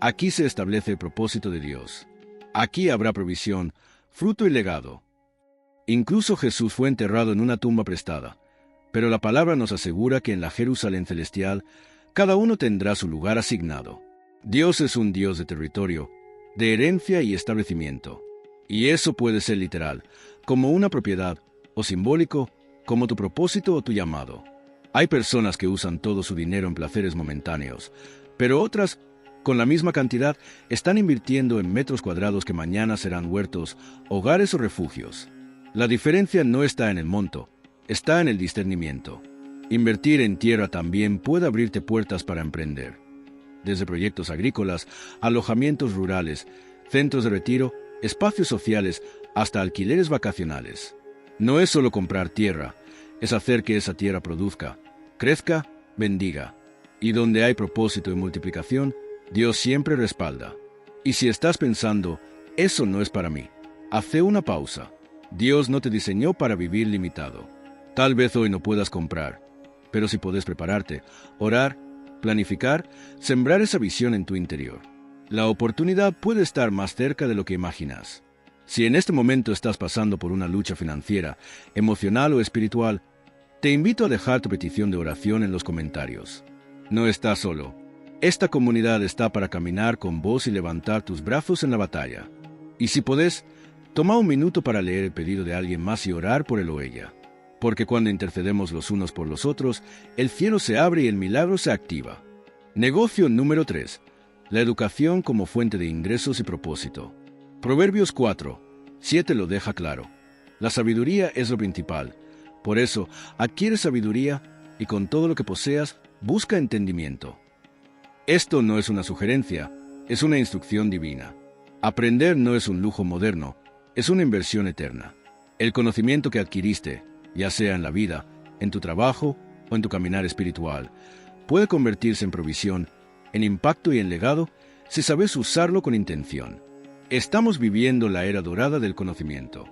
aquí se establece el propósito de Dios. Aquí habrá provisión, fruto y legado. Incluso Jesús fue enterrado en una tumba prestada, pero la palabra nos asegura que en la Jerusalén celestial, cada uno tendrá su lugar asignado. Dios es un Dios de territorio, de herencia y establecimiento. Y eso puede ser literal, como una propiedad, o simbólico, como tu propósito o tu llamado. Hay personas que usan todo su dinero en placeres momentáneos, pero otras, con la misma cantidad, están invirtiendo en metros cuadrados que mañana serán huertos, hogares o refugios. La diferencia no está en el monto, está en el discernimiento. Invertir en tierra también puede abrirte puertas para emprender. Desde proyectos agrícolas, alojamientos rurales, centros de retiro, espacios sociales, hasta alquileres vacacionales. No es solo comprar tierra, es hacer que esa tierra produzca, crezca, bendiga. Y donde hay propósito y multiplicación, Dios siempre respalda. Y si estás pensando, eso no es para mí, hace una pausa. Dios no te diseñó para vivir limitado. Tal vez hoy no puedas comprar, pero si puedes prepararte, orar, planificar, sembrar esa visión en tu interior. La oportunidad puede estar más cerca de lo que imaginas. Si en este momento estás pasando por una lucha financiera, emocional o espiritual, te invito a dejar tu petición de oración en los comentarios. No estás solo. Esta comunidad está para caminar con vos y levantar tus brazos en la batalla. Y si podés, toma un minuto para leer el pedido de alguien más y orar por él o ella. Porque cuando intercedemos los unos por los otros, el cielo se abre y el milagro se activa. Negocio número 3. La educación como fuente de ingresos y propósito. Proverbios 4:7 lo deja claro. La sabiduría es lo principal. Por eso, adquiere sabiduría y con todo lo que poseas, busca entendimiento. Esto no es una sugerencia, es una instrucción divina. Aprender no es un lujo moderno, es una inversión eterna. El conocimiento que adquiriste, ya sea en la vida, en tu trabajo o en tu caminar espiritual, puede convertirse en provisión, en impacto y en legado si sabes usarlo con intención. Estamos viviendo la era dorada del conocimiento.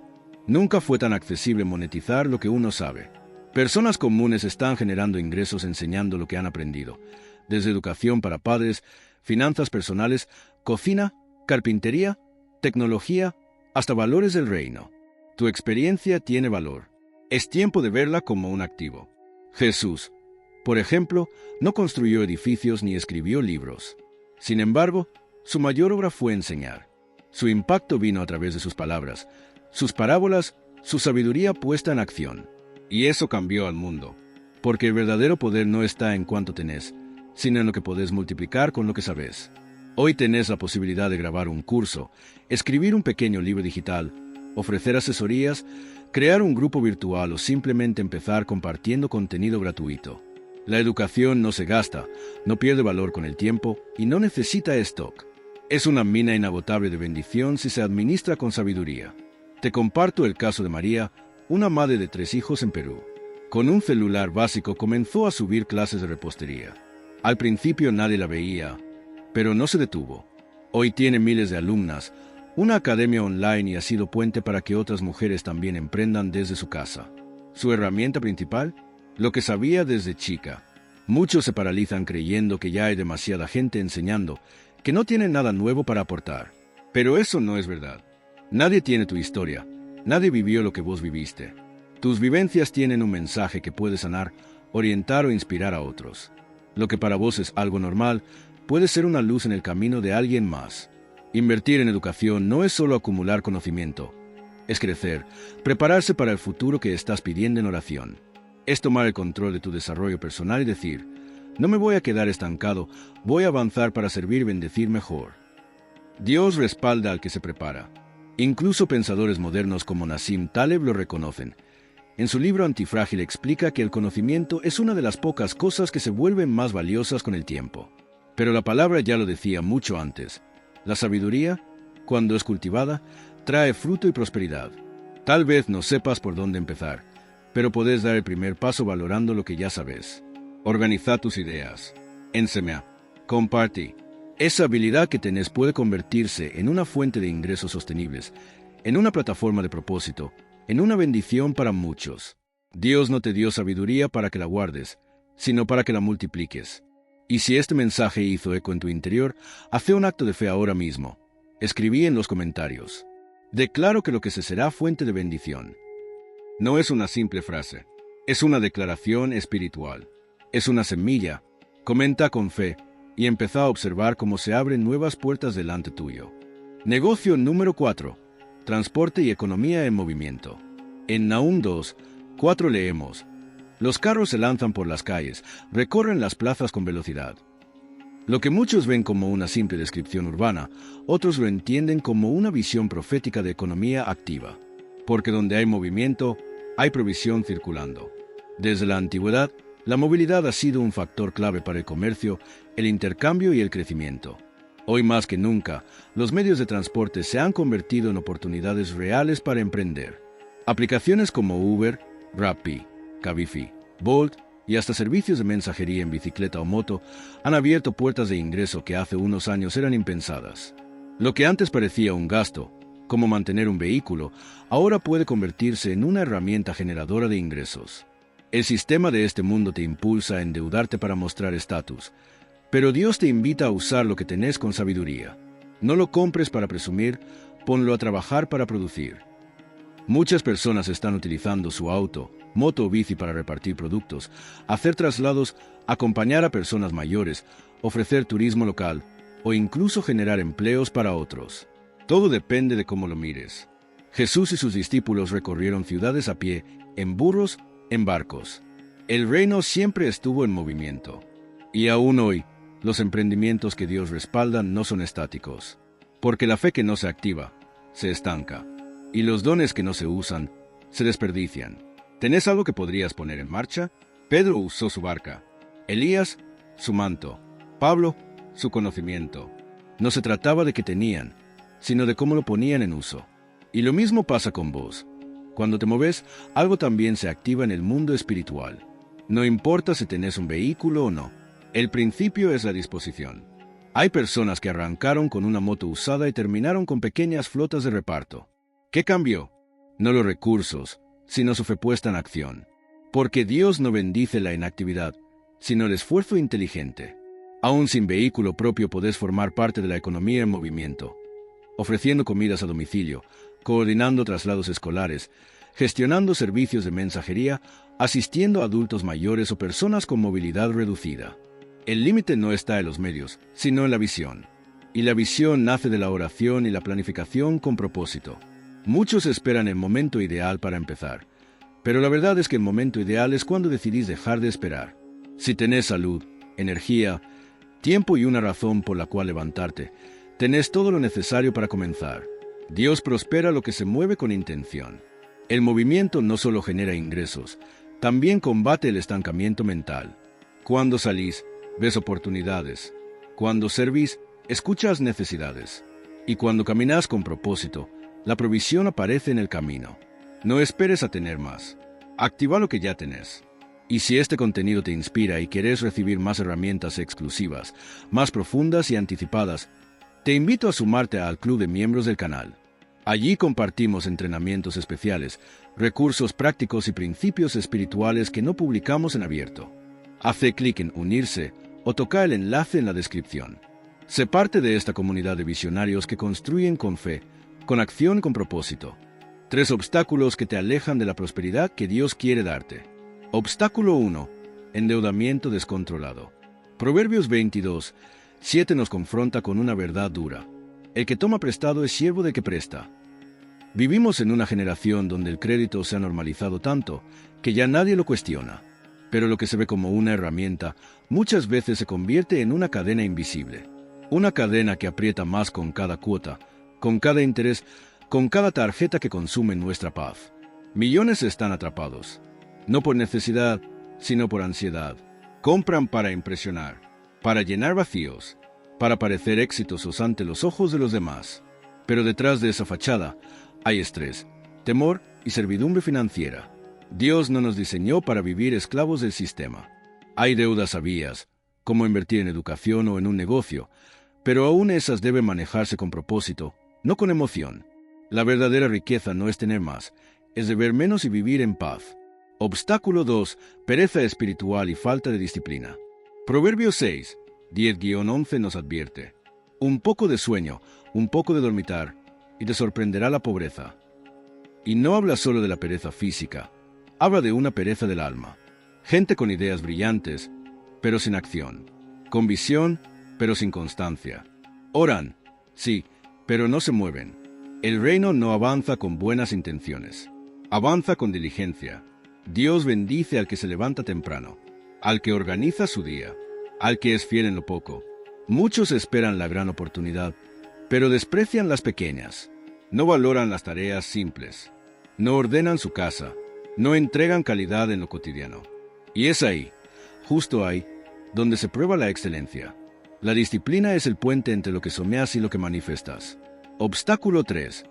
Nunca fue tan accesible monetizar lo que uno sabe. Personas comunes están generando ingresos enseñando lo que han aprendido, desde educación para padres, finanzas personales, cocina, carpintería, tecnología, hasta valores del reino. Tu experiencia tiene valor. Es tiempo de verla como un activo. Jesús, por ejemplo, no construyó edificios ni escribió libros. Sin embargo, su mayor obra fue enseñar. Su impacto vino a través de sus palabras, sus parábolas, su sabiduría puesta en acción. Y eso cambió al mundo. Porque el verdadero poder no está en cuánto tenés, sino en lo que podés multiplicar con lo que sabés. Hoy tenés la posibilidad de grabar un curso, escribir un pequeño libro digital, ofrecer asesorías, crear un grupo virtual o simplemente empezar compartiendo contenido gratuito. La educación no se gasta, no pierde valor con el tiempo y no necesita stock. Es una mina inagotable de bendición si se administra con sabiduría. Te comparto el caso de María, una madre de 3 hijos en Perú. Con un celular básico comenzó a subir clases de repostería. Al principio nadie la veía, pero no se detuvo. Hoy tiene miles de alumnas, una academia online y ha sido puente para que otras mujeres también emprendan desde su casa. Su herramienta principal, lo que sabía desde chica. Muchos se paralizan creyendo que ya hay demasiada gente enseñando, que no tienen nada nuevo para aportar. Pero eso no es verdad. Nadie tiene tu historia, nadie vivió lo que vos viviste. Tus vivencias tienen un mensaje que puede sanar, orientar o inspirar a otros. Lo que para vos es algo normal, puede ser una luz en el camino de alguien más. Invertir en educación no es solo acumular conocimiento, es crecer, prepararse para el futuro que estás pidiendo en oración. Es tomar el control de tu desarrollo personal y decir, no me voy a quedar estancado, voy a avanzar para servir y bendecir mejor. Dios respalda al que se prepara. Incluso pensadores modernos como Nassim Taleb lo reconocen. En su libro Antifrágil explica que el conocimiento es una de las pocas cosas que se vuelven más valiosas con el tiempo. Pero la palabra ya lo decía mucho antes. La sabiduría, cuando es cultivada, trae fruto y prosperidad. Tal vez no sepas por dónde empezar, pero podés dar el primer paso valorando lo que ya sabes. Organiza tus ideas. Enseña. Comparte. Esa habilidad que tenés puede convertirse en una fuente de ingresos sostenibles, en una plataforma de propósito, en una bendición para muchos. Dios no te dio sabiduría para que la guardes, sino para que la multipliques. Y si este mensaje hizo eco en tu interior, haz un acto de fe ahora mismo. Escribí en los comentarios. Declaro que lo que se será fuente de bendición. No es una simple frase, es una declaración espiritual. Es una semilla. Comenta con fe y empezá a observar cómo se abren nuevas puertas delante tuyo. Negocio número 4. Transporte y economía en movimiento. En Nahum 2:4 leemos, los carros se lanzan por las calles, recorren las plazas con velocidad. Lo que muchos ven como una simple descripción urbana, otros lo entienden como una visión profética de economía activa. Porque donde hay movimiento, hay provisión circulando. Desde la antigüedad, la movilidad ha sido un factor clave para el comercio, el intercambio y el crecimiento. Hoy más que nunca, los medios de transporte se han convertido en oportunidades reales para emprender. Aplicaciones como Uber, Rappi, Cabify, Bolt y hasta servicios de mensajería en bicicleta o moto han abierto puertas de ingreso que hace unos años eran impensadas. Lo que antes parecía un gasto, como mantener un vehículo, ahora puede convertirse en una herramienta generadora de ingresos. El sistema de este mundo te impulsa a endeudarte para mostrar estatus, pero Dios te invita a usar lo que tenés con sabiduría. No lo compres para presumir, ponlo a trabajar para producir. Muchas personas están utilizando su auto, moto o bici para repartir productos, hacer traslados, acompañar a personas mayores, ofrecer turismo local o incluso generar empleos para otros. Todo depende de cómo lo mires. Jesús y sus discípulos recorrieron ciudades a pie, en burros, en barcos. El reino siempre estuvo en movimiento. Y aún hoy, los emprendimientos que Dios respalda no son estáticos. Porque la fe que no se activa, se estanca. Y los dones que no se usan, se desperdician. ¿Tenés algo que podrías poner en marcha? Pedro usó su barca. Elías, su manto. Pablo, su conocimiento. No se trataba de qué tenían, sino de cómo lo ponían en uso. Y lo mismo pasa con vos. Cuando te moves, algo también se activa en el mundo espiritual. No importa si tenés un vehículo o no. El principio es la disposición. Hay personas que arrancaron con una moto usada y terminaron con pequeñas flotas de reparto. ¿Qué cambió? No los recursos, sino su fe puesta en acción. Porque Dios no bendice la inactividad, sino el esfuerzo inteligente. Aún sin vehículo propio podés formar parte de la economía en movimiento, ofreciendo comidas a domicilio, coordinando traslados escolares, gestionando servicios de mensajería, asistiendo a adultos mayores o personas con movilidad reducida. El límite no está en los medios, sino en la visión. Y la visión nace de la oración y la planificación con propósito. Muchos esperan el momento ideal para empezar, pero la verdad es que el momento ideal es cuando decidís dejar de esperar. Si tenés salud, energía, tiempo y una razón por la cual levantarte, tenés todo lo necesario para comenzar. Dios prospera lo que se mueve con intención. El movimiento no solo genera ingresos, también combate el estancamiento mental. Cuando salís, ves oportunidades. Cuando servís, escuchas necesidades. Y cuando caminas con propósito, la provisión aparece en el camino. No esperes a tener más. Activa lo que ya tenés. Y si este contenido te inspira y querés recibir más herramientas exclusivas, más profundas y anticipadas, te invito a sumarte al club de miembros del canal. Allí compartimos entrenamientos especiales, recursos prácticos y principios espirituales que no publicamos en abierto. Hace clic en unirse o toca el enlace en la descripción. Sé parte de esta comunidad de visionarios que construyen con fe, con acción y con propósito. 3 obstáculos que te alejan de la prosperidad que Dios quiere darte. Obstáculo 1. Endeudamiento descontrolado. Proverbios 22:7 nos confronta con una verdad dura. El que toma prestado es siervo de que presta. Vivimos en una generación donde el crédito se ha normalizado tanto que ya nadie lo cuestiona. Pero lo que se ve como una herramienta muchas veces se convierte en una cadena invisible. Una cadena que aprieta más con cada cuota, con cada interés, con cada tarjeta que consume nuestra paz. Millones están atrapados, no por necesidad, sino por ansiedad. Compran para impresionar, para llenar vacíos, para parecer exitosos ante los ojos de los demás. Pero detrás de esa fachada hay estrés, temor y servidumbre financiera. Dios no nos diseñó para vivir esclavos del sistema. Hay deudas sabías, como invertir en educación o en un negocio, pero aún esas deben manejarse con propósito, no con emoción. La verdadera riqueza no es tener más, es deber menos y vivir en paz. Obstáculo 2. Pereza espiritual y falta de disciplina. Proverbios 6:10-11 nos advierte: un poco de sueño, un poco de dormitar, y te sorprenderá la pobreza. Y no habla solo de la pereza física, habla de una pereza del alma. Gente con ideas brillantes, pero sin acción. Con visión, pero sin constancia. Oran, sí, pero no se mueven. El reino no avanza con buenas intenciones. Avanza con diligencia. Dios bendice al que se levanta temprano, al que organiza su día, al que es fiel en lo poco. Muchos esperan la gran oportunidad, pero desprecian las pequeñas. No valoran las tareas simples. No ordenan su casa. No entregan calidad en lo cotidiano. Y es ahí, justo ahí, donde se prueba la excelencia. La disciplina es el puente entre lo que soñas y lo que manifestas. Obstáculo 3.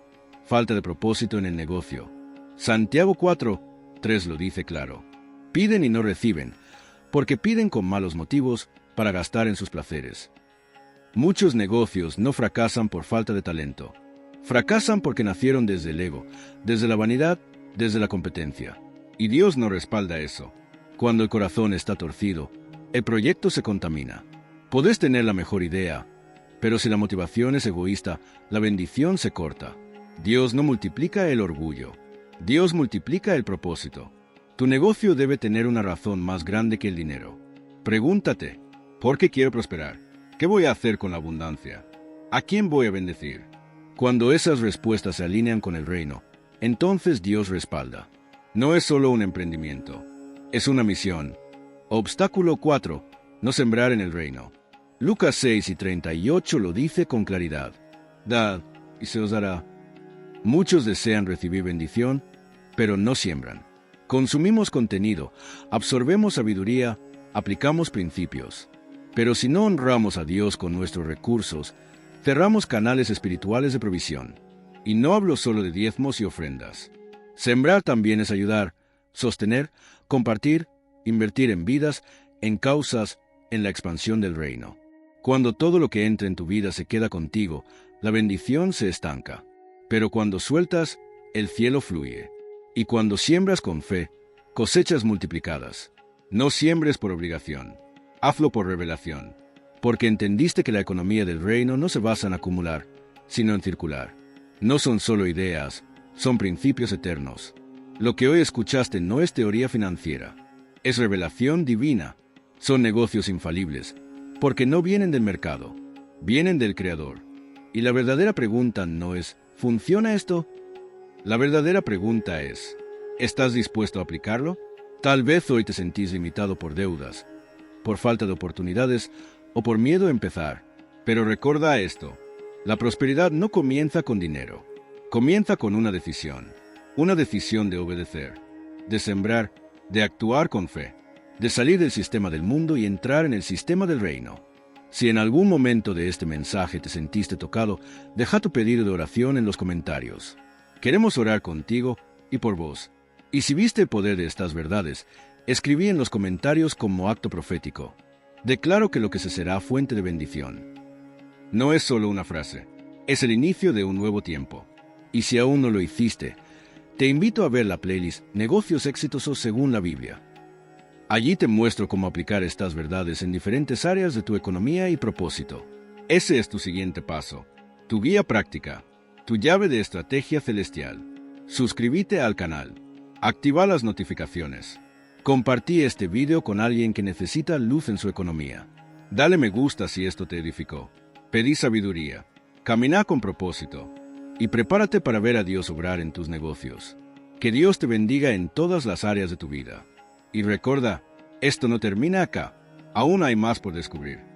Falta de propósito en el negocio. Santiago 4:3 lo dice claro. Piden y no reciben, porque piden con malos motivos para gastar en sus placeres. Muchos negocios no fracasan por falta de talento. Fracasan porque nacieron desde el ego, desde la vanidad, desde la competencia. Y Dios no respalda eso. Cuando el corazón está torcido, el proyecto se contamina. Podés tener la mejor idea, pero si la motivación es egoísta, la bendición se corta. Dios no multiplica el orgullo. Dios multiplica el propósito. Tu negocio debe tener una razón más grande que el dinero. Pregúntate, ¿por qué quiero prosperar? ¿Qué voy a hacer con la abundancia? ¿A quién voy a bendecir? Cuando esas respuestas se alinean con el reino, entonces Dios respalda. No es solo un emprendimiento, es una misión. Obstáculo 4. No sembrar en el reino. Lucas 6:38 lo dice con claridad. Dad, y se os dará. Muchos desean recibir bendición, pero no siembran. Consumimos contenido, absorbemos sabiduría, aplicamos principios. Pero si no honramos a Dios con nuestros recursos, cerramos canales espirituales de provisión. Y no hablo solo de diezmos y ofrendas. Sembrar también es ayudar, sostener, compartir, invertir en vidas, en causas, en la expansión del reino. Cuando todo lo que entra en tu vida se queda contigo, la bendición se estanca. Pero cuando sueltas, el cielo fluye. Y cuando siembras con fe, cosechas multiplicadas. No siembres por obligación. Hazlo por revelación. Porque entendiste que la economía del reino no se basa en acumular, sino en circular. No son solo ideas, son principios eternos. Lo que hoy escuchaste no es teoría financiera, es revelación divina. Son negocios infalibles, porque no vienen del mercado, vienen del Creador. Y la verdadera pregunta no es, ¿funciona esto? La verdadera pregunta es, ¿estás dispuesto a aplicarlo? Tal vez hoy te sentís limitado por deudas, por falta de oportunidades o por miedo a empezar. Pero recuerda esto, la prosperidad no comienza con dinero, comienza con una decisión de obedecer, de sembrar, de actuar con fe, de salir del sistema del mundo y entrar en el sistema del reino. Si en algún momento de este mensaje te sentiste tocado, deja tu pedido de oración en los comentarios. Queremos orar contigo y por vos. Y si viste el poder de estas verdades, escribí en los comentarios como acto profético. Declaro que lo que se será fuente de bendición. No es solo una frase, es el inicio de un nuevo tiempo. Y si aún no lo hiciste, te invito a ver la playlist Negocios exitosos según la Biblia. Allí te muestro cómo aplicar estas verdades en diferentes áreas de tu economía y propósito. Ese es tu siguiente paso, tu guía práctica, tu llave de estrategia celestial. Suscríbete al canal, activa las notificaciones, compartí este video con alguien que necesita luz en su economía. Dale me gusta si esto te edificó. Pedí sabiduría, camina con propósito y prepárate para ver a Dios obrar en tus negocios. Que Dios te bendiga en todas las áreas de tu vida. Y recuerda, esto no termina acá, aún hay más por descubrir.